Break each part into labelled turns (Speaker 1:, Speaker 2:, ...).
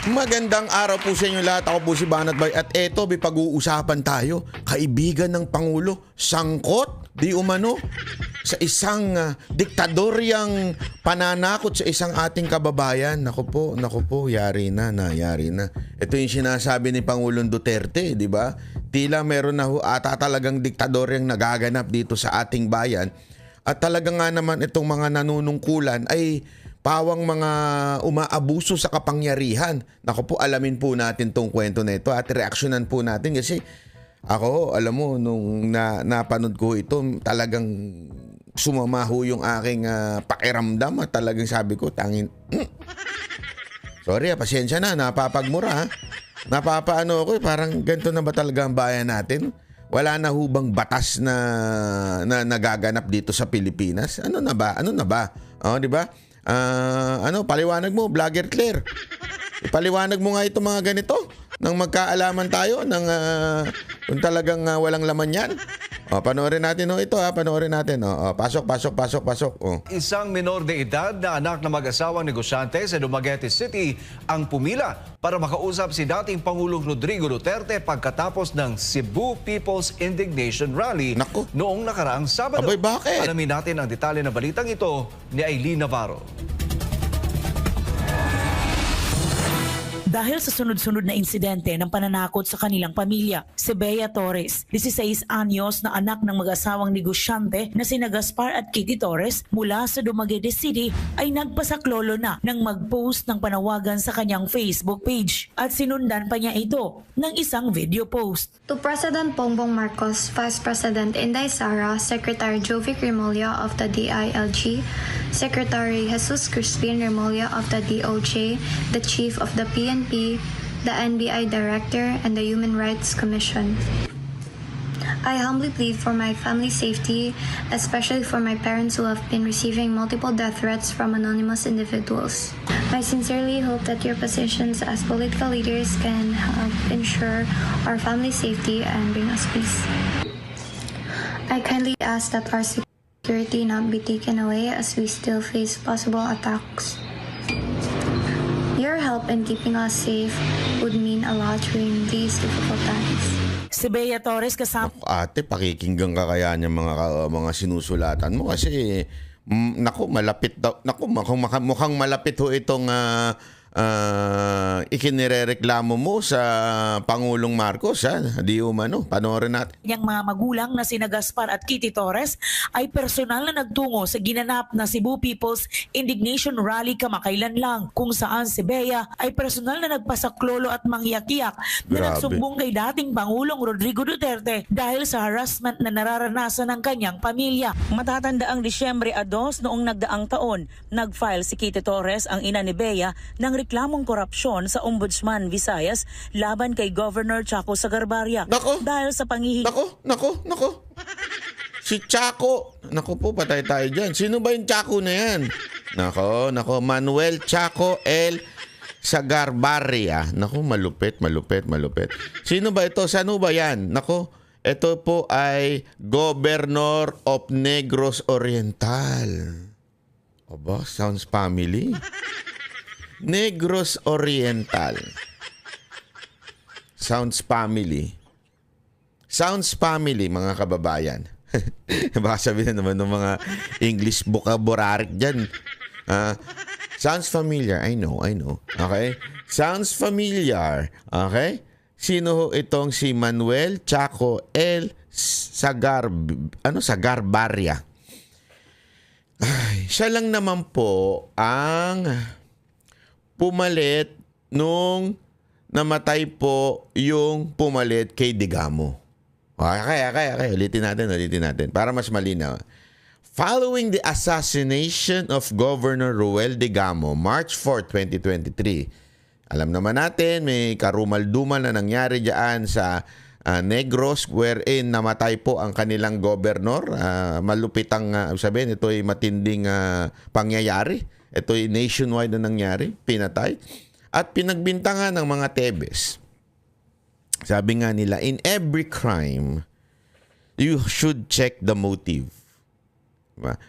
Speaker 1: Magandang araw po sa inyo lahat. Ako po si Banat Bay. At eto, may pag-uusapan tayo. Kaibigan ng Pangulo, sangkot, di umano, sa isang diktadoryang pananakot sa isang ating kababayan. Naku po, yari na. Ito yung sinasabi ni Pangulong Duterte, di ba? Tila meron na ata talagang diktadoryang nagaganap dito sa ating bayan. At talaga nga naman itong mga nanunungkulan ay pawang mga umaabuso sa kapangyarihan. Naku po, alamin po natin tong kwento na ito at reaksyonan po natin kasi ako, alam mo, nung napanood ko ito, talagang sumama ho yung aking pakiramdam at talagang sabi ko, sorry, pasensya na, napapagmura. Napapaano ako, parang ganito na ba talaga ang bayan natin? Wala na hubang batas na nagaganap dito sa Pilipinas? Ano na ba? Oh, di ba? Paliwanag mo, Vlogger Claire. Ipaliwanag mo nga ito mga ganito nang magkaalaman tayo ng kung talagang walang laman yan. Panoorin natin ito panoorin natin. Pasok.
Speaker 2: Isang minor de edad na anak ng mag-asawang negosyante sa Dumaguete City ang pumila para makausap si dating Pangulong Rodrigo Duterte pagkatapos ng Cebu People's Indignation Rally noong nakaraang Sabado.
Speaker 1: Abay, bakit?
Speaker 2: Alamin natin ang detalye ng balitang ito ni Aileen Navarro.
Speaker 3: Dahil sa sunod-sunod na insidente ng pananakot sa kanilang pamilya, si Bea Torres, 16 anyos na anak ng mag-asawang negosyante na sina Gaspar at Kitty Torres mula sa Dumaguete City ay nagpasaklolo na ng mag-post ng panawagan sa kanyang Facebook page at sinundan pa niya ito ng isang video post.
Speaker 4: To President Bongbong Marcos, Vice President Inday Sara, Secretary Jovic Remulla of the DILG, Secretary Jesus Crispin Remulla of the DOJ, the Chief of the PNP, the NBI Director, and the Human Rights Commission. I humbly plead for my family's safety, especially for my parents who have been receiving multiple death threats from anonymous individuals. I sincerely hope that your positions as political leaders can help ensure our family's safety and bring us peace. I kindly ask that our security not be taken away as we still face possible attacks. Your help in keeping us safe would mean a lot during these difficult times.
Speaker 3: Si Bea Torres kasama...
Speaker 1: Ate, pakikinggan ka kaya niya mga sinusulatan mo kasi malapit daw. Mukhang malapit ho itong ikinirereklamo mo sa Pangulong Marcos, di umano. Panoorin natin.
Speaker 3: Yang mga magulang na sina Gaspar at Kitty Torres ay personal na nagtungo sa ginanap na Cebu People's Indignation Rally kamakailan lang, kung saan si Bea ay personal na nagpasaklolo at mangyak-yak na nagsumbong kay dating Pangulong Rodrigo Duterte dahil sa harassment na nararanasan ng kanyang pamilya. Matatanda ang Disyembre 2 noong nagdaang taon, nag-file si Kitty Torres, ang ina ni Bea, ng reklamong korupsyon sa Ombudsman Visayas laban kay Governor Chaco Sagarbarria. Dahil sa panghihingi...
Speaker 1: Nako. Si Chaco. Nako po, patay tayo dyan. Sino ba yung Chaco na yan? Nako. Manuel Chaco L. Sagarbarria. Nako, malupit. Sino ba ito? Saan ba yan? Nako, ito po ay Governor of Negros Oriental. Aba, sounds family. Negros Oriental. Sounds family, mga kababayan. Baka sabihin naman ng mga English vocabulary dyan. Sounds familiar. I know. Okay? Sounds familiar. Okay? Sino ho itong si Manuel Chaco L. Sagarbarria? Ay, siya lang naman po ang pumalit nung namatay po yung pumalit kay Digamo. Okay. Ulitin natin para mas malinaw. Following the assassination of Governor Ruel Digamo, March 4, 2023, alam naman natin may karumal-dumal na nangyari diyan sa Negros wherein namatay po ang kanilang governor. Malupit ang sabihin, ito ay matinding pangyayari. Ito ay nationwide na nangyari, pinatay. At pinagbintangan ng mga Tebes. Sabi nga nila, in every crime, you should check the motive. Diba?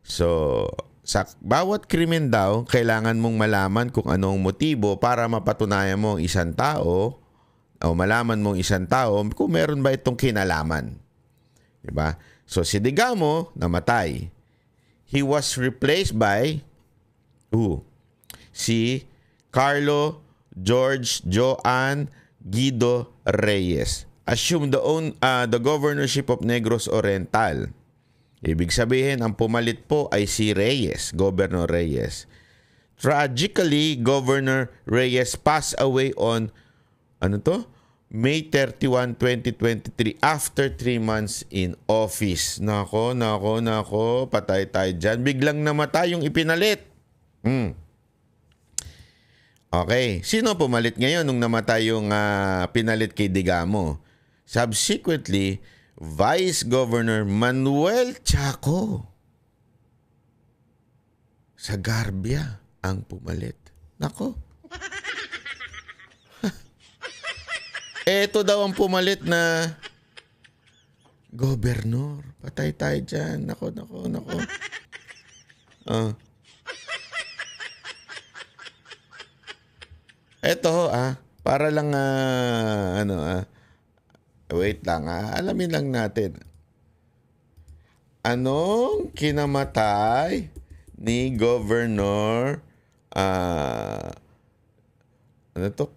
Speaker 1: So, Sa bawat krimen daw, kailangan mong malaman kung anong motibo para mapatunayan mo ang isang tao o malaman mong isang tao kung meron ba itong kinalaman. Diba? So si Digamo namatay. He was replaced by si Carlo George Joan Guido Reyes. Assumed the governorship of Negros Oriental. Ibig sabihin, ang pumalit po ay si Reyes, Governor Reyes. Tragically, Governor Reyes passed away on May 31, 2023 after 3 months in office. Nako, patay tayo dyan. Biglang namatay yung ipinalit. Okay, sino pumalit ngayon nung namatay yung pinalit kay Digamo? Subsequently, Vice Governor Manuel Chaco Sagarbia ang pumalit. Nako. Eto daw ang pumalit na gobernur. Patay tayo dyan. Nako. Eto para lang wait lang alamin lang natin. Anong kinamatay ni Governor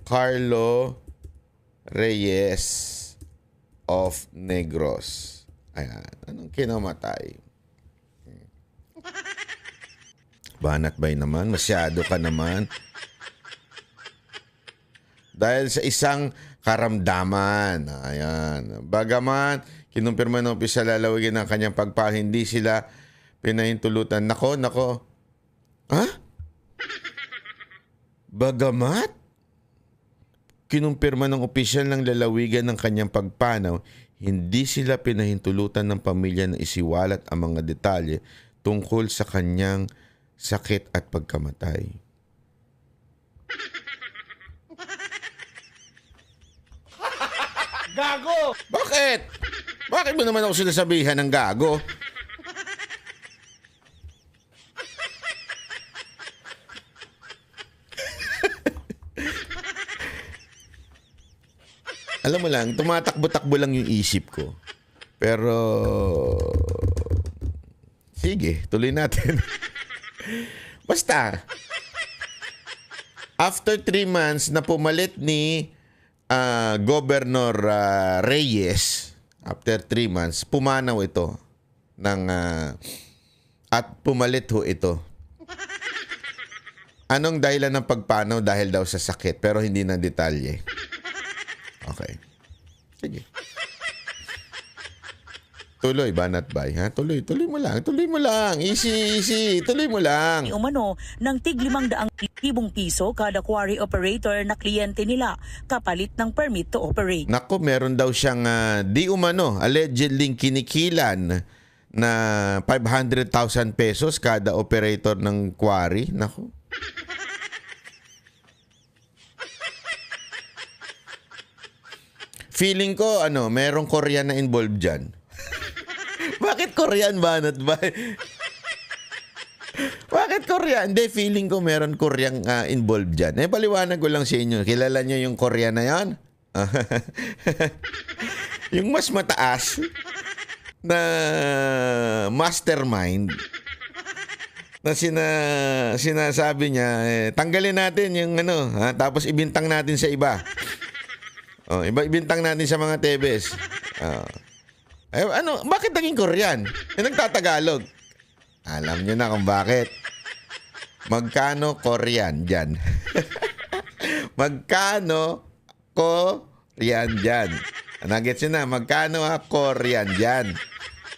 Speaker 1: Carlo Reyes of Negros? Ayan. Anong kinamatay? Banat bay naman. Masyado ka naman. Dahil sa isang karamdaman. Ayan. Bagaman, kinumpirma ng opisyal lalawigin ng kanyang hindi sila pinahintulutan. Nako. Ha? Bagamat? Kinumpirma ng opisyal ng lalawigan ng kanyang pagpanaw, hindi sila pinahintulutan ng pamilya na isiwalat ang mga detalye tungkol sa kanyang sakit at pagkamatay.
Speaker 2: Gago!
Speaker 1: Bakit? Bakit mo naman ako sinasabihan ng gago? Alam mo lang, tumatakbo-takbo lang yung isip ko. Pero, sige, tuloy natin. Basta, after 3 months na pumalit ni Governor Reyes, after 3 months, pumanaw ito at pumalit ho ito. Anong dahilan ng pagpanaw? Dahil daw sa sakit, pero hindi na detalye. Okay. Sige. Tuloy, Banat Bay, ha? Tuloy mo lang. Easy. Tuloy mo lang.
Speaker 3: Umano ng tig 500,000 piso kada quarry operator na kliyente nila kapalit ng permit to operate.
Speaker 1: Nako, meron daw siyang allegedly kinikilan na 500,000 pesos kada operator ng quarry. Nako. Feeling ko, merong Korean na involved dyan. Bakit Korean, Banat Bay? Bakit Korean? Hindi, feeling ko meron Korean involved dyan. Paliwanag ko lang sa inyo. Kilala nyo yung Korean na yan? Yung mas mataas na mastermind na sinasabi niya, tanggalin natin yung tapos ibintang natin sa iba. Ibintang natin sa mga Tebes. Bakit naging Korean? Nagtatagalog. Alam nyo na kung bakit. Magkano Korean dyan? Magkano Korean dyan? Nagets nyo na, magkano Korean dyan?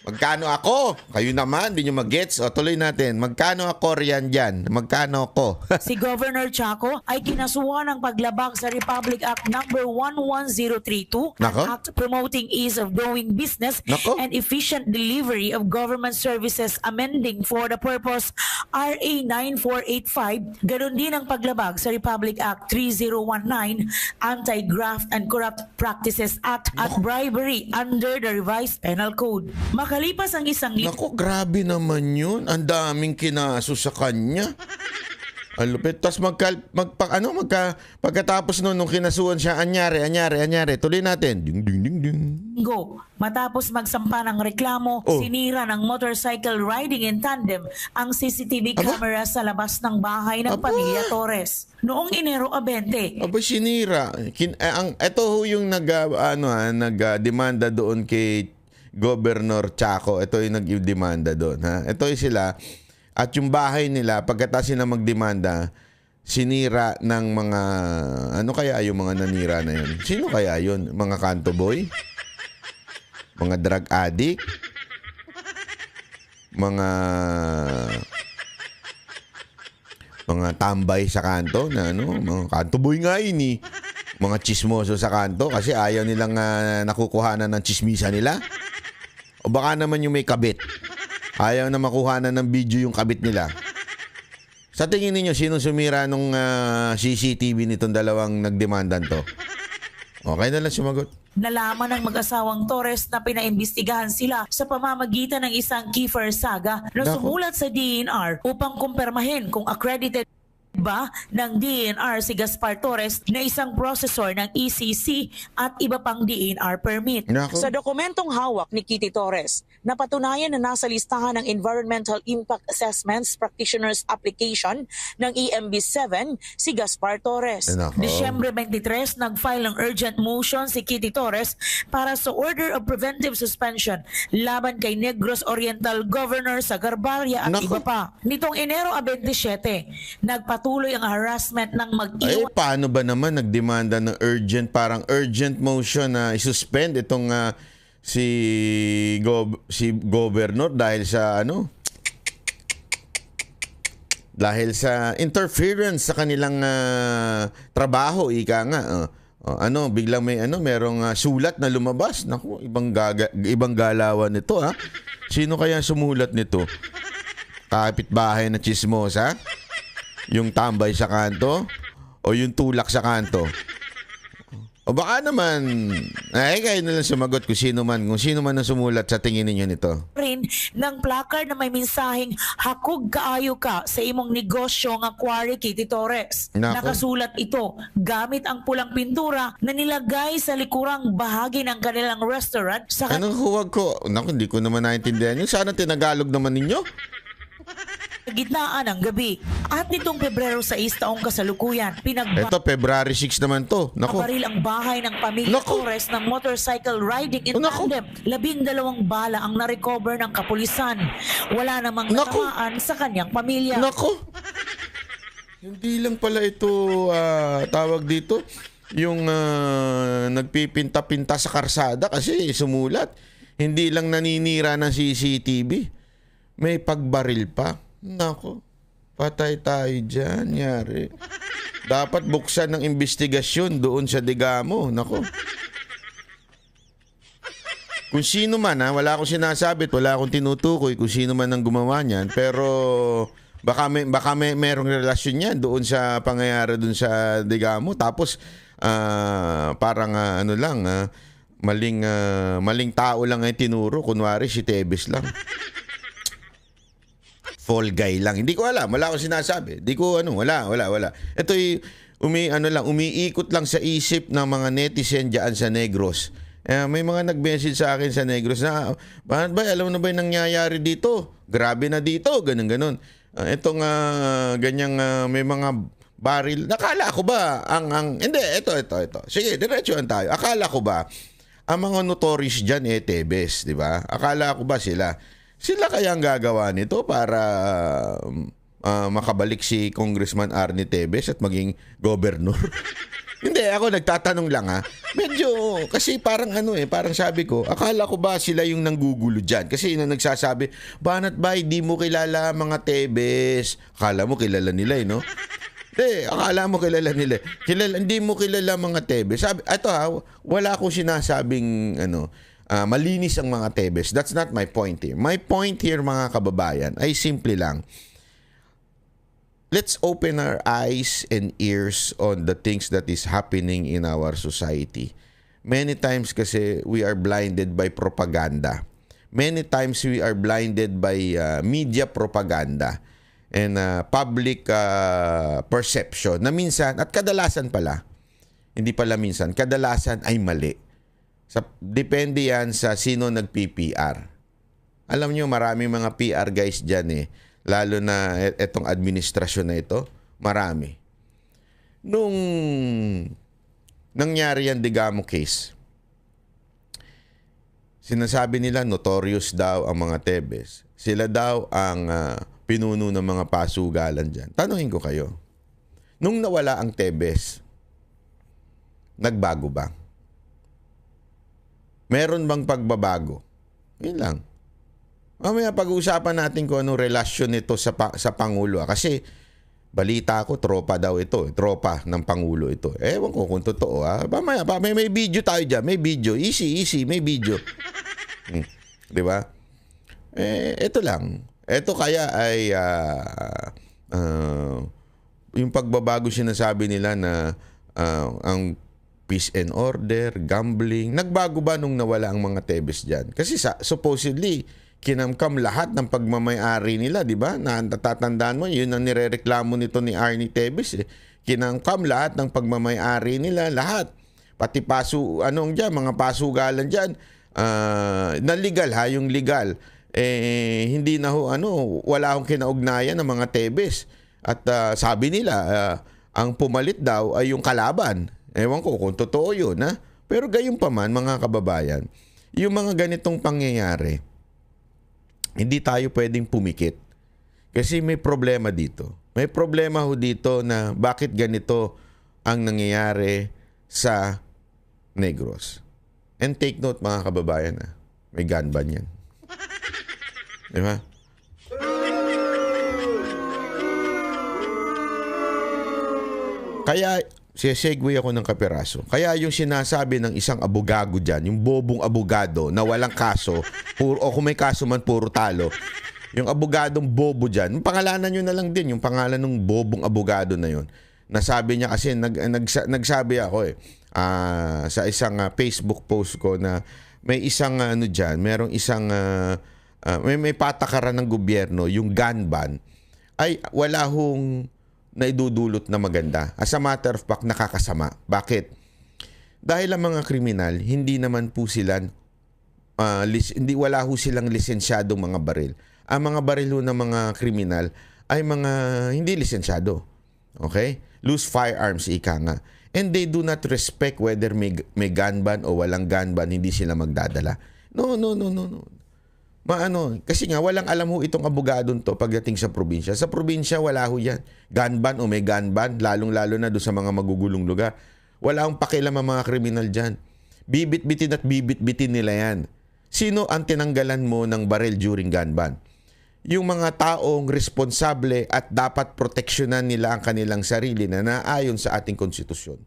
Speaker 1: Magkano ako? Kayo naman, di nyo mag-gets. O, tuloy natin. Magkano ako riyan dyan? Magkano ako?
Speaker 3: Si Governor Chaco ay kinasuhan ng paglabag sa Republic Act No. 11032, an
Speaker 1: Nako?
Speaker 3: act promoting ease of doing business
Speaker 1: Nako?
Speaker 3: and efficient delivery of government services, amending for the purpose RA 9485. Ganon din ang paglabag sa Republic Act 3019, Anti-Graft and Corrupt Practices Act at bribery under the revised penal code. Makalipas ang isang
Speaker 1: Nako, grabe naman yun. Ang daming kinaso sa kanya. Alupit. Tapos pagkatapos nung kinasuhan siya, anyari. Tuloy natin. Ding, ding, ding, ding.
Speaker 3: linggo, matapos magsampa ng reklamo, sinira ng motorcycle riding in tandem ang CCTV camera sa labas ng bahay ng pamilya Torres. Noong Enero 20.
Speaker 1: Aba, sinira. Ito ho yung nagdemanda doon kay Governor Chaco. Ito yung nagdemanda doon. Ha? Ito yung sila. At yung bahay nila, pagkatapos na magdemanda, sinira ng mga, ano kaya yung mga nanira na yun? Sino kaya yun? Mga kanto boy? Mga drug addict? Mga tambay sa kanto na mga kanto boy nga yun eh. Mga chismoso sa kanto kasi ayaw nilang nakukuhanan ng chismisa nila. O baka naman yung may kabit. Ayaw na makuhanan ng video yung kabit nila. Sa tingin niyo sino sumira nung CCTV nitong dalawang nagdemandan to? Okay na lang sumagot.
Speaker 3: Nalaman ng mag-asawang Torres na pinaimbestigahan sila sa pamamagitan ng isang Kiefer Saga na sumulat sa DENR upang kumpirmahin kung accredited ba ng DENR si Gaspar Torres na isang processor ng ECC at iba pang DENR permit.
Speaker 5: Sa dokumentong hawak ni Kitty Torres, napatunayan na nasa listahan ng Environmental Impact Assessments Practitioners Application ng EMB7 si Gaspar Torres.
Speaker 3: Disyembre 23, nag-file ng urgent motion si Kitty Torres para sa Order of Preventive Suspension laban kay Negros Oriental Governor sa Garbaria at iba pa. Nitong Enero 27, nagpatuloy ang harassment ng mag-iwan.
Speaker 1: Paano ba naman nagdemanda ng parang urgent motion na isuspend itong si Governor dahil sa dahil sa interference sa kanilang trabaho, ika nga. Biglang may merong sulat na lumabas. Naku, ibang galawan nito ha. Sino kaya sumulat nito? Kapitbahay na chismosa? Yung tambay sa kanto? O yung tulak sa kanto? O baka naman, kayo na lang sumagot kung sino man ang sumulat sa tingin ninyo nito.
Speaker 3: Rin ng placard na may mensaheng hakog kaayo ka sa imong negosyo nga quarry Kitty Torres. Nakasulat ito gamit ang pulang pintura na nilagay sa likurang bahagi ng kanilang restaurant sa
Speaker 1: Anong huwag ko? Naku, hindi ko naman naintindihan yun. Sana tinagalog naman ninyo.
Speaker 3: gitnaan ng gabi. At nitong Pebrero 6 taong kasalukuyan,
Speaker 1: Ito, February 6 naman to. Naku.
Speaker 3: Baril ang bahay ng pamilya Torres ng motorcycle riding in tandem. 12 bala ang na-recover ng kapulisan. Wala namang natamaan sa kanyang pamilya.
Speaker 1: Nako! Hindi lang pala ito, tawag dito, yung nagpipinta-pinta sa karsada kasi sumulat. Hindi lang naninira ng CCTV. May pagbaril pa. Nako, patay tayo dyan, yari. Dapat buksan ng investigasyon doon sa Digamo. Nako. Kung sino man, wala akong sinasabit, wala akong tinutukoy kung sino man ang gumawa niyan. Pero baka may merong relasyon yan doon sa pangyayari doon sa Digamo. Tapos parang maling tao lang ay tinuro. Kunwari si Tebes lang. Fall guy lang. Hindi ko alam. Wala akong sinasabi. Wala. Ito umiikot lang sa isip ng mga netizen dyan sa Negros. May mga nag-message sa akin sa Negros na, alam na ba yung nangyayari dito? Grabe na dito. Ganun. Itong ganyang may mga baril. Nakala ko ba hindi, ito. Sige, diretsuhan tayo. Akala ko ba ang mga notorious dyan Tebes, di ba? Akala ko ba sila kaya ang gagawa nito para makabalik si Congressman Arnie Tebes at maging governor? Hindi, ako nagtatanong lang Medyo, kasi parang parang sabi ko, akala ko ba sila yung nanggugulo dyan? Kasi yun ang nagsasabi, Banat ba, di mo kilala mga Tebes? Akala mo kilala nila no? Hindi, akala mo kilala nila. Hindi mo kilala mga Tebes. Sabi, wala akong sinasabing malinis ang mga Tebes. That's not my point here. My point here, mga kababayan, ay simple lang. Let's open our eyes and ears on the things that is happening in our society. Many times kasi we are blinded by propaganda. many times we are blinded by media propaganda and public perception na minsan, at kadalasan pala, hindi pala minsan, kadalasan ay mali. Depende yan sa sino nag-PPR. Alam nyo, maraming mga PR guys dyan eh. Lalo na itong administrasyon na ito, marami. Nung nangyari yan Digamo case, sinasabi nila notorious daw ang mga Tebes. Sila daw ang pinuno ng mga pasugalan dyan. Tanungin ko kayo, nung nawala ang Tebes, nagbago ba? Meron bang pagbabago? Yun lang. Mamaya pag-uusapan natin kung anong relasyon nito sa Pangulo. Kasi balita ko, tropa daw ito. Tropa ng Pangulo ito. Ewan ko kung totoo. Mamaya, may video tayo dyan. May video. Easy. May video. Di ba? Ito lang. Ito kaya ay yung pagbabago sinasabi nila na ang peace and order, gambling. Nagbago ba nung nawala ang mga Tebes dyan? Kasi supposedly, kinamkam lahat ng pagmamay-ari nila, di ba? Natatandaan mo, yun ang nirereklamo nito ni Arnie Tebes. Kinamkam lahat ng pagmamay-ari nila, lahat. Pati mga pasugalan dyan, na legal ha, yung legal. Hindi na wala akong kinaugnayan ng mga Tebes. At sabi nila, ang pumalit daw ay yung kalaban. Ewan ko kung totoo yun, ha? Pero gayon pa man, mga kababayan, yung mga ganitong pangyayari, hindi tayo pwedeng pumikit. Kasi may problema dito. May problema ho dito na bakit ganito ang nangyayari sa Negros. And take note, mga kababayan, may gun ban yan. Di ba? Kaya, segue ako ng kapiraso. Kaya yung sinasabi ng isang abogado dyan, yung bobong abogado na walang kaso, o kung may kaso man, puro talo. Yung abogadong bobo dyan, pangalanan nyo na lang din, yung pangalan ng bobong abogado na yun. Nasabi niya kasi, nagsabi ako sa isang Facebook post ko na may isang merong isang, may patakaran ng gobyerno, yung gun ban, ay wala hong na idudulot na maganda. As a matter of fact, nakakasama. Bakit? Dahil ang mga kriminal, hindi naman po sila, wala ho silang lisensyadong mga baril. Ang mga baril ho ng mga kriminal ay mga hindi lisensyado. Okay? Loose firearms, ika nga. And they do not respect whether may gun ban o walang gun ban, hindi sila magdadala. No. Kasi nga walang alam ho itong abogadong to pagdating sa probinsya. Sa probinsya wala ho yan. Gun ban o may gun ban, lalong-lalo na doon sa mga magugulong lugar. Wala akong pakialam ang mga kriminal dyan. Bibit-bitin at bibit-bitin nila yan. Sino ang tinanggalan mo ng baril during gun ban? Yung mga taong responsable at dapat proteksyonan nila ang kanilang sarili na naayon sa ating konstitusyon.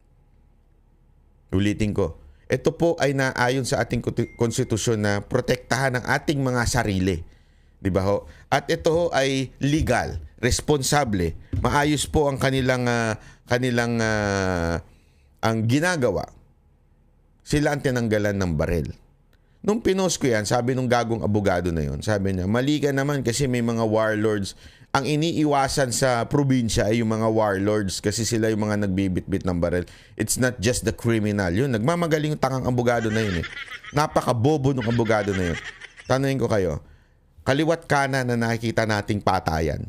Speaker 1: Ulitin ko. Ito po ay naayon sa ating konstitusyon na protektahan ang ating mga sarili. Di ba ho? At ito ho ay legal, responsable. Maayos po ang kanilang ang ginagawa. Sila ang tinanggalan ng baril. Nung pinost ko yan, sabi nung gagong abogado na yon, sabi niya, mali ka naman kasi may mga warlords. Ang iniiwasan sa probinsya ay yung mga warlords kasi sila yung mga nagbibitbit ng baril. It's not just the criminal. Yun, nagmamagaling yung takang abogado na yun eh. Napakabobo ng abogado na yun. Tanungin ko kayo, kaliwat kanan na nakikita nating patayan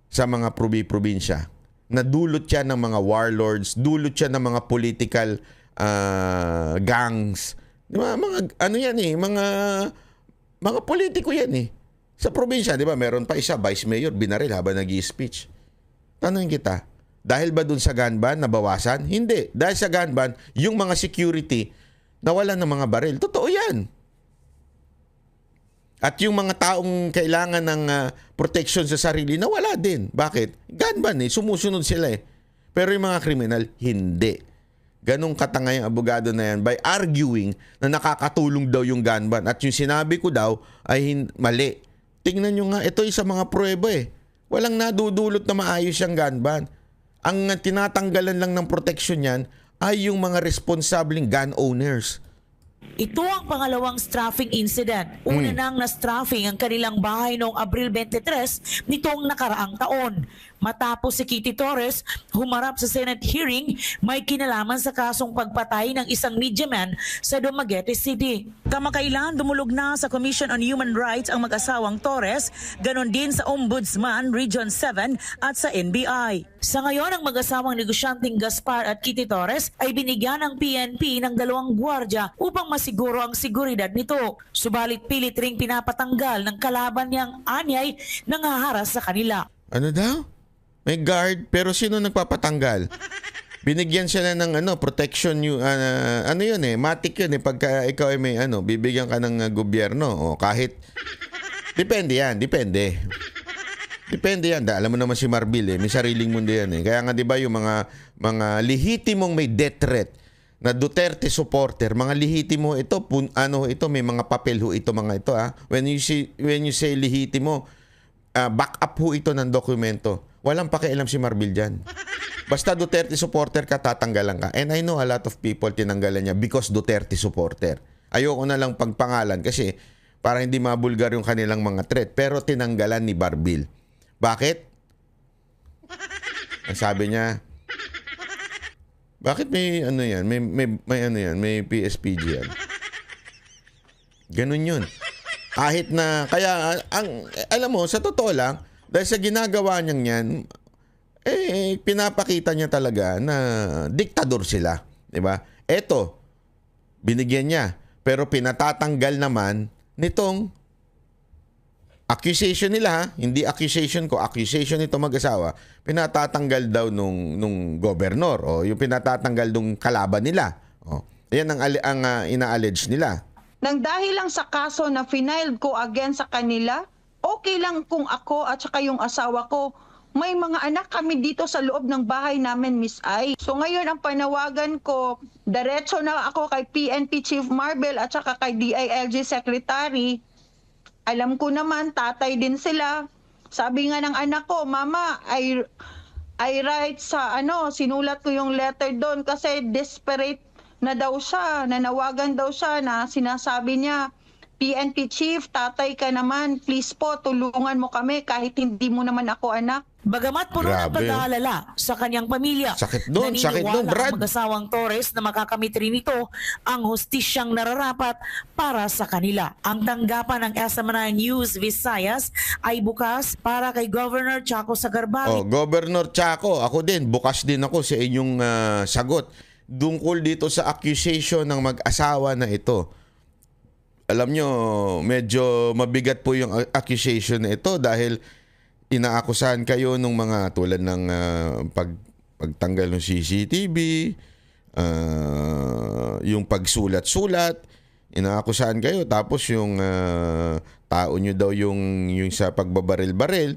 Speaker 1: sa mga probinsya, na dulot yan ng mga warlords, dulot yan ng mga political gangs. Diba? Mga politiko yan eh. Sa probinsya, di ba, meron pa isa, vice mayor, binaril habang nag-i-speech. Tanungin kita, dahil ba dun sa gun ban, nabawasan? Hindi. Dahil sa gun ban, yung mga security, nawalan ng mga baril. Totoo yan. At yung mga taong kailangan ng protection sa sarili, nawala din. Bakit? Gun ban eh, sumusunod sila eh. Pero yung mga kriminal, hindi. Ganong katangay ang abogado na yan by arguing na nakakatulong daw yung gun ban. At yung sinabi ko daw ay mali. Tingnan nyo nga, ito ay sa mga prueba eh. Walang nadudulot na maayos yung gun ban. Ang tinatanggalan lang ng protection yan ay yung mga responsableng gun owners.
Speaker 3: Ito ang pangalawang strafing incident. Una nang na-strafing ang kanilang bahay noong Abril 23 nitong nakaraang taon. Matapos si Kitty Torres humarap sa Senate hearing, may kinalaman sa kasong pagpatay ng isang media man sa Dumaguete City. Kamakailan dumulog na sa Commission on Human Rights ang mag-asawang Torres, ganon din sa Ombudsman Region 7 at sa NBI. Sa ngayon, ang mag-asawang negosyanteng Gaspar at Kitty Torres ay binigyan ng PNP ng 2 gwardya upang masiguro ang seguridad nito. Subalit pilit ring pinapatanggal ng kalaban niyang anyay nangaharas sa kanila.
Speaker 1: Ano daw? May guard, pero sino nagpapatanggal? Binigyan siya na ng protection, ano yun matik yun pagka ikaw ay may bibigyan ka ng gobyerno o kahit depende yan. Depende yan. Alam mo naman si Marbil may sariling mundo yan Kaya nga 'di ba yung mga lehitimong may death threat na Duterte supporter, mga lehitimo ito, ito may mga papel ho ito mga ito When you say lehitimo, back up ho ito ng dokumento. Walang pakialam si Marbil dyan. Basta Duterte supporter ka, tatanggalan ka. And I know a lot of people tinanggalan niya because Duterte supporter. Ayoko na lang pagpangalan kasi para hindi mabulgar yung kanilang mga threat. Pero tinanggalan ni Marbil. Bakit? Ang sabi niya, bakit may yan? May PSPG yan. Ganun yun. Kahit na, kaya, alam mo, sa totoo lang, dahil sa ginagawa niyang yan, pinapakita niya talaga na diktador sila. Diba? Eto, binigyan niya. Pero pinatatanggal naman nitong accusation nila, hindi accusation ko, accusation nito mag-asawa, pinatatanggal daw nung gobernador o yung pinatatanggal nung kalaban nila. Yan ang ina-allege nila.
Speaker 6: Nang dahil lang sa kaso na final ko against sa kanila, okay lang kung ako at saka yung asawa ko, may mga anak kami dito sa loob ng bahay namin, Miss Ai. So ngayon ang panawagan ko, diretso na ako kay PNP Chief Marbil at saka kay DILG Secretary. Alam ko naman, tatay din sila. Sabi nga ng anak ko, Mama, I write sa sinulat ko yung letter doon kasi desperate na daw siya, nanawagan daw siya na sinasabi niya, PNP Chief, tatay ka naman, please po, tulungan mo kami kahit hindi mo naman ako anak.
Speaker 3: Bagamat puno ng pag-aalala sa kanyang pamilya,
Speaker 1: sakit doon,
Speaker 3: ang
Speaker 1: Brad.
Speaker 3: mag-asawang Torres na makakamit rin ito ang hustisyang nararapat para sa kanila. Ang tanggapan ng SMNI News Visayas ay bukas para kay Governor Chaco Sagarbari.
Speaker 1: Governor Chaco, ako din, bukas din ako sa inyong sagot. Tungkol dito sa accusation ng mag-asawa na ito. Alam nyo, medyo mabigat po yung accusation na ito dahil inaakusahan kayo ng mga tulad ng pagtanggal ng CCTV, yung pagsulat-sulat, inaakusahan kayo. Tapos yung tao nyo daw yung sa pagbabaril-baril.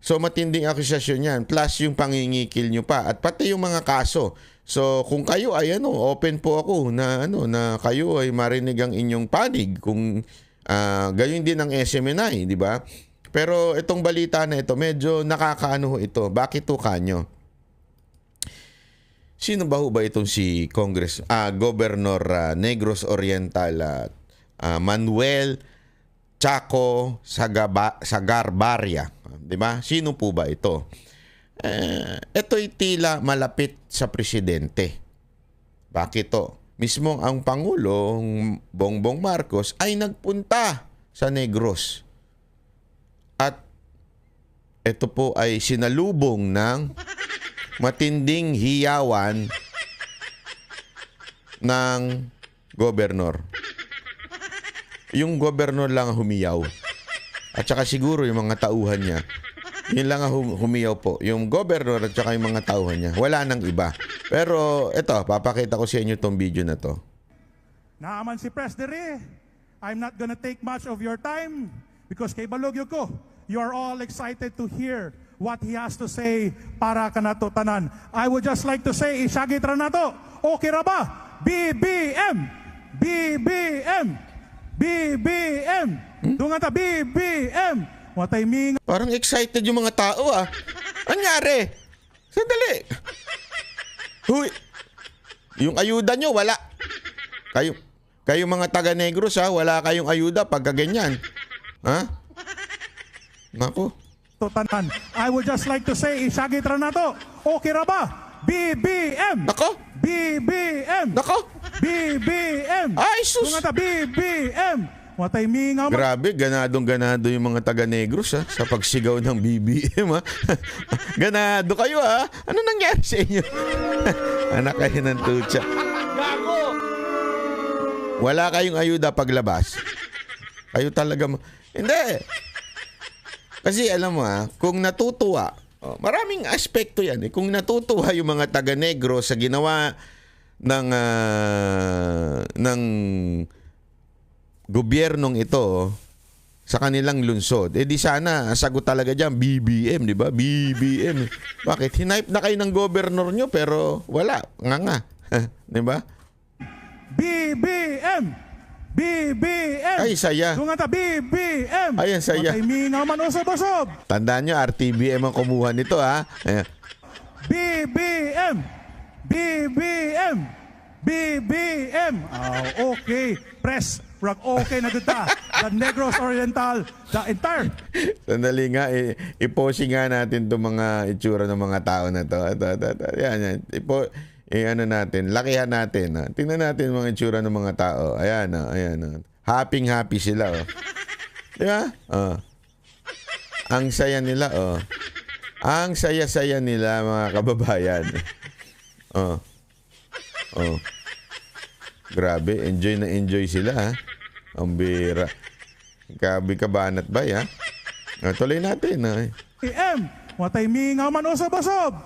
Speaker 1: So matinding akusasyon yan. Plus yung pangingikil nyo pa. At pati yung mga kaso. So kung kayo ay open po ako na na kayo ay marinig ang inyong panig kung gayon din ang SMNI, di ba? Pero itong balita na ito medyo nakakaano ito. Bakit to kanyo? Sino ba itong si Governor Negros Oriental Manuel Chaco Sagarbarria, di ba? Sino po ba ito? Ito'y tila malapit sa presidente. Bakit to? Mismo ang Pangulong Bongbong Marcos ay nagpunta sa Negros. At ito po ay sinalubong ng matinding hiyawan ng gobernador. Yung gobernador lang humiyaw. At saka siguro yung mga tauhan niya. Yun lang ang humiyaw po. Yung gobernador at saka yung mga tauhan niya. Wala nang iba. Pero ito, papakita ko sa inyo itong video na to.
Speaker 7: Naaman si Presdere, I'm not gonna take much of your time because kay Balogyo ko, you are all excited to hear what he has to say para kanato tanan. I would just like to say, isagit ra nato. Okay ra ba? BBM! BBM! BBM! Dungan ta, BBM! Watay ming...
Speaker 1: Parang excited yung mga tao Anyari? Sandali. Huy. Yung ayuda nyo, wala. Kayong mga taga-Negros ha, wala kayong ayuda pagka ganyan. Ha? Nako.
Speaker 7: tanan. I would just like to say, isagit ra na to. Okay ra ba? BBM!
Speaker 1: Nako.
Speaker 7: BBM!
Speaker 1: Nako.
Speaker 7: BBM!
Speaker 1: Ay, sus.
Speaker 7: Kung ata BBM! Watay mingaw man.
Speaker 1: Grabe, ganadong-ganado yung mga taga-Negros ha, sa pagsigaw ng BBM ha. Ganado kayo ha. Ano nangyari sa inyo? Anak kayo ng tutsa.
Speaker 2: Gago!
Speaker 1: Wala kayong ayuda paglabas. Kayo talaga Hindi. Kasi alam mo kung natutuwa, maraming aspekto yan. Kung natutuwa yung mga taga-Negro sa ginawa ng gobyernong ito sa kanilang lungsod, di sana sagot talaga dyan, BBM, di ba? BBM. Bakit? Hinipe na kayo ng governor nyo pero wala. Nga. Di ba?
Speaker 7: BBM! BBM!
Speaker 1: Ay, saya.
Speaker 7: Kung ata BBM!
Speaker 1: Ay, ang saya.
Speaker 7: Watay mingaw man usob-usob.
Speaker 1: Tandaan nyo, RTBM ang kumuha nito ha. Ayan.
Speaker 7: BBM! BBM! BBM! Oh, okay. Press. Rock okay na dito. The Negros Oriental. The entire.
Speaker 1: Sandali nga, i-posing nga natin itong mga itsura ng mga tao na to. Ito. Yan. Ano natin, lakihan natin. Tingnan natin mga itsura ng mga tao. Ayan. Happy sila. Di ba? Ang saya nila. Ang saya-saya nila mga kababayan. Grabe, enjoy na enjoy sila ha. Ang bira. Kabanat ba ya? Tuloy natin
Speaker 7: BBM! Watay mingaw man usob-usob.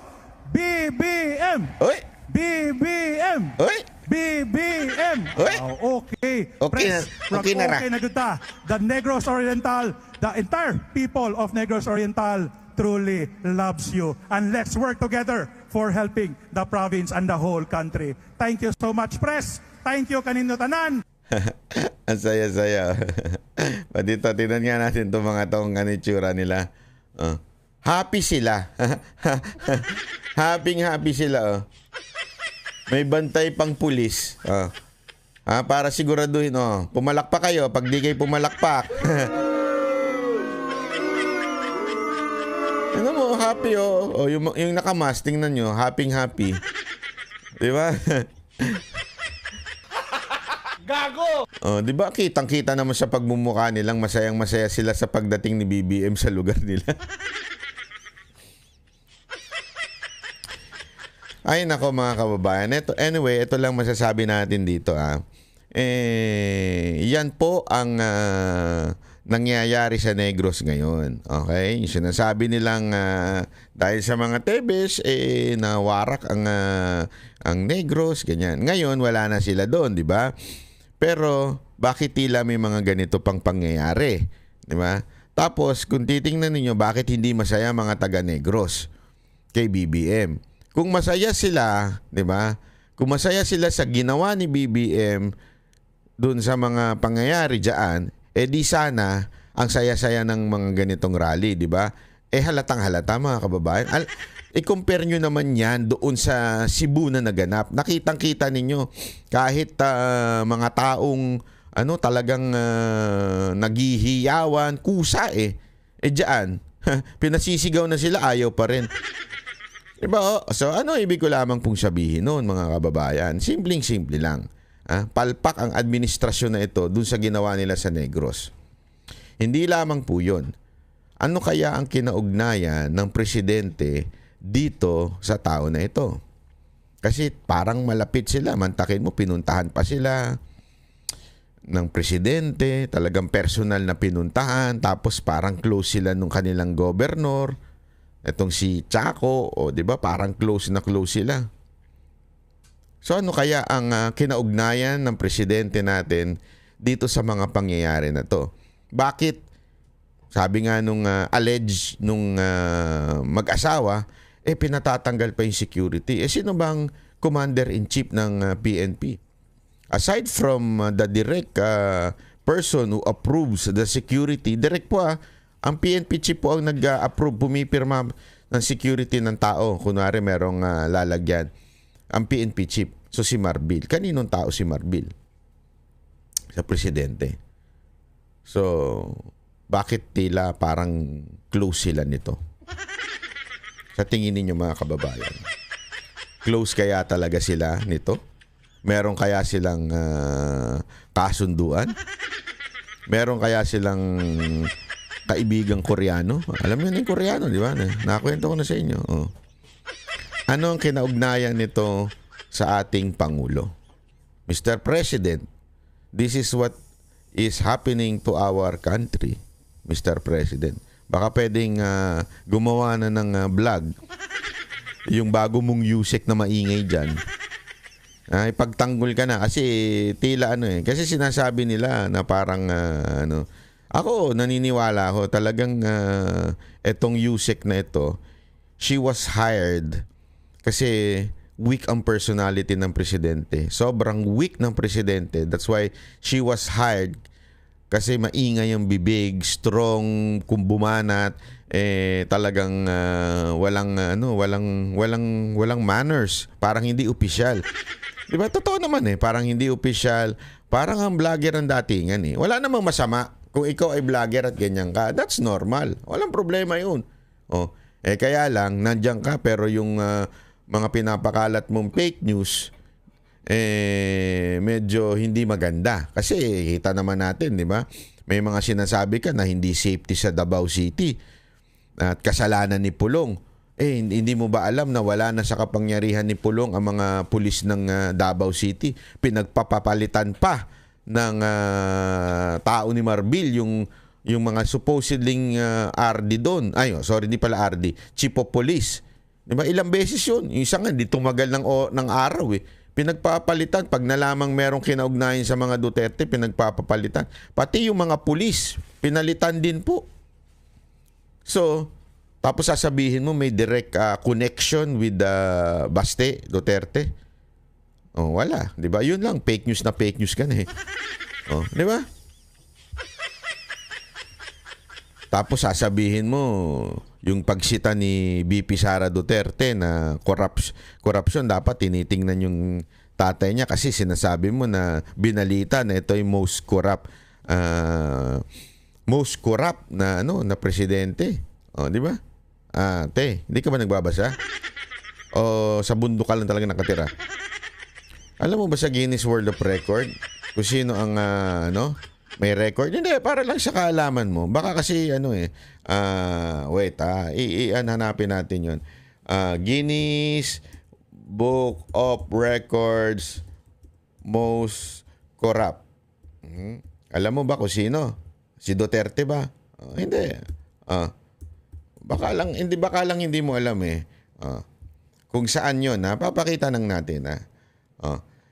Speaker 7: BBM!
Speaker 1: Oy!
Speaker 7: BBM!
Speaker 1: Oy!
Speaker 7: BBM!
Speaker 1: Oy!
Speaker 7: Okay.
Speaker 1: Okay na. Okay na ra.
Speaker 7: Okay na dito. The Negros Oriental, the entire people of Negros Oriental truly loves you. And let's work together for helping the province and the whole country. Thank you so much, Press. Thank you kanino tanan.
Speaker 1: Ang saya-saya. Dito, tingnan nga natin itong mga tong kanitsura nila. Happy sila. Happy sila. May bantay pang pulis. Para siguraduhin. Pumalakpak kayo. Pag di kayo pumalakpak. Ano mo, happy yung nakamas, tingnan nyo, happy. Di ba?
Speaker 2: Gago!
Speaker 1: Di ba kitang-kita naman sa pagmumukha nilang masayang-masaya sila sa pagdating ni BBM sa lugar nila. Ay nako mga kababayan. Anyway, ito lang masasabi natin dito. Yan po ang nangyayari sa Negros ngayon. Okay? Yung sinasabi nilang dahil sa mga Tebes, nawarak ang Negros, ganyan. Ngayon, wala na sila doon, di ba? Pero, bakit tila may mga ganito pang pangyayari? Di ba? Tapos, kung titingnan ninyo, bakit hindi masaya mga taga-Negros kay BBM? Kung masaya sila, di ba? Kung masaya sila sa ginawa ni BBM doon sa mga pangyayari dyan, di sana ang saya-saya ng mga ganitong rally, di ba? Halatang-halata mga kababayan. I-compare nyo naman yan doon sa Cebu na naganap. Nakitang-kita ninyo kahit mga taong talagang naghihiyawan, kusa diyan, pinasisigaw na sila, ayaw pa rin. Diba? So ano ibig ko lamang pong sabihin noon mga kababayan? Simpleng-simple lang. Palpak ang administrasyon na ito dun sa ginawa nila sa Negros. Hindi lamang po yun. Ano kaya ang kinaugnayan ng presidente dito sa tao na ito? Kasi parang malapit sila. Mantakin mo, pinuntahan pa sila ng presidente. Talagang personal na pinuntahan. Tapos parang close sila nung kanilang governor. Itong si Chaco, di ba? Parang close na close sila. So ano kaya ang kinaugnayan ng presidente natin dito sa mga pangyayari na to? Bakit? Sabi nga nung alleged nung mag-asawa, pinatatanggal pa yung security. Sino bang commander-in-chief ng PNP? Aside from the direct person who approves the security, direct po ang PNP chief po ang nag-approve, pumipirma ng security ng tao. Kunwari merong lalagyan. Ang PNP chief. So si Marbil. Kaninong tao si Marbil? sa presidente. So, bakit tila parang close sila nito? Sa tingin ninyo mga kababayan, close kaya talaga sila nito? Meron kaya silang kasunduan? Meron kaya silang kaibigang Koreano? Alam niyo na yung Koreano, di ba? Nakakwento ko na sa inyo. Oh. Ano ang kinaugnayan nito sa ating Pangulo? Mr. President, this is what is happening to our country, Mr. President. Baka pwedeng gumawa na ng vlog. Yung bago mong Yusek na maingay dyan. Ipagtanggol ka na. Kasi tila Kasi sinasabi nila na parang ako, naniniwala ako. Talagang etong Yusek na ito, she was hired kasi weak ang personality ng presidente. Sobrang weak ng presidente. That's why she was hired kasi maingay ang bibig, strong, kung bumanat, talagang walang manners, parang hindi opisyal. 'Di ba? Totoo naman parang hindi opisyal, parang ang vlogger ang datingan Wala namang masama kung ikaw ay vlogger at ganyan ka. That's normal. Walang problema 'yun. Oh, kaya lang nandiyan ka pero yung mga pinapakalat mong fake news medyo hindi maganda. Kasi kita naman natin, di ba? May mga sinasabi ka na hindi safety sa Davao City at kasalanan ni Pulong. Hindi mo ba alam na wala na sa kapangyarihan ni Pulong ang mga pulis ng Davao City? Pinagpapapalitan pa ng tao ni Marbil yung mga supposedly RD doon. Hindi pala RD. Chief of Police. Diba? Ilang beses yun. Yung isa nga, di tumagal ng araw Pinagpapalitan. Pag nalamang merong kinaugnayan sa mga Duterte, pinagpapalitan. Pati yung mga pulis, pinalitan din po. So, tapos sasabihin mo may direct connection with Baste, Duterte. Wala. Diba? Yun lang. Fake news na fake news ka na diba? Tapos sasabihin mo yung pagsita ni BP Sara Duterte na corruption dapat tinitingnan yung tatay niya kasi sinasabi mo na binalita na ito yung most corrupt na presidente. Di ba? Hindi ka ba nagbabasa? O sa bundok ka lang talaga nakatira? Alam mo ba sa Guinness World of Record kung sino ang may record? Hindi, para lang sa kaalaman mo. Baka kasi hanapin natin yun. Guinness Book of Records Most Corrupt. Alam mo ba kung sino? Si Duterte ba? Hindi. Baka lang hindi mo alam kung saan yun. Papakita lang natin.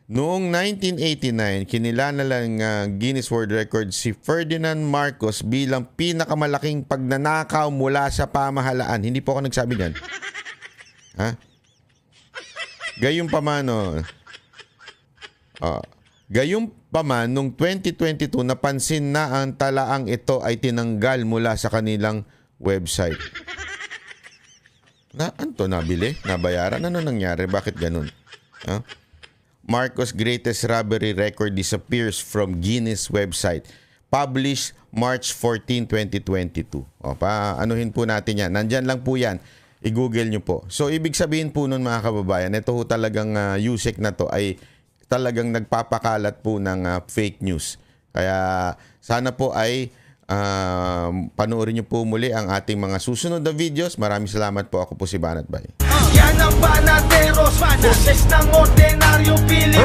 Speaker 1: Noong 1989, kinilala ng Guinness World Records si Ferdinand Marcos bilang pinakamalaking pagnanakaw mula sa pamahalaan. Hindi po ako nagsabi niyan. Gayunpaman, noong 2022, napansin na ang talaang ito ay tinanggal mula sa kanilang website. Nabili? Nabayaran? Ano nangyari? Bakit ganun? Marcos' greatest robbery record disappears from Guinness website. Published March 14, 2022. Anuhin po natin yan. Nandyan lang po yan. I-google nyo po. So, ibig sabihin po nun mga kababayan, ito po talagang Yusek na to ay talagang nagpapakalat po ng fake news. Kaya sana po ay panoorin nyo po muli ang ating mga susunod na videos. Maraming salamat po. Ako po si Banat Bay.
Speaker 8: Yan ang banateros, boses ng ordinaryong Pilipino.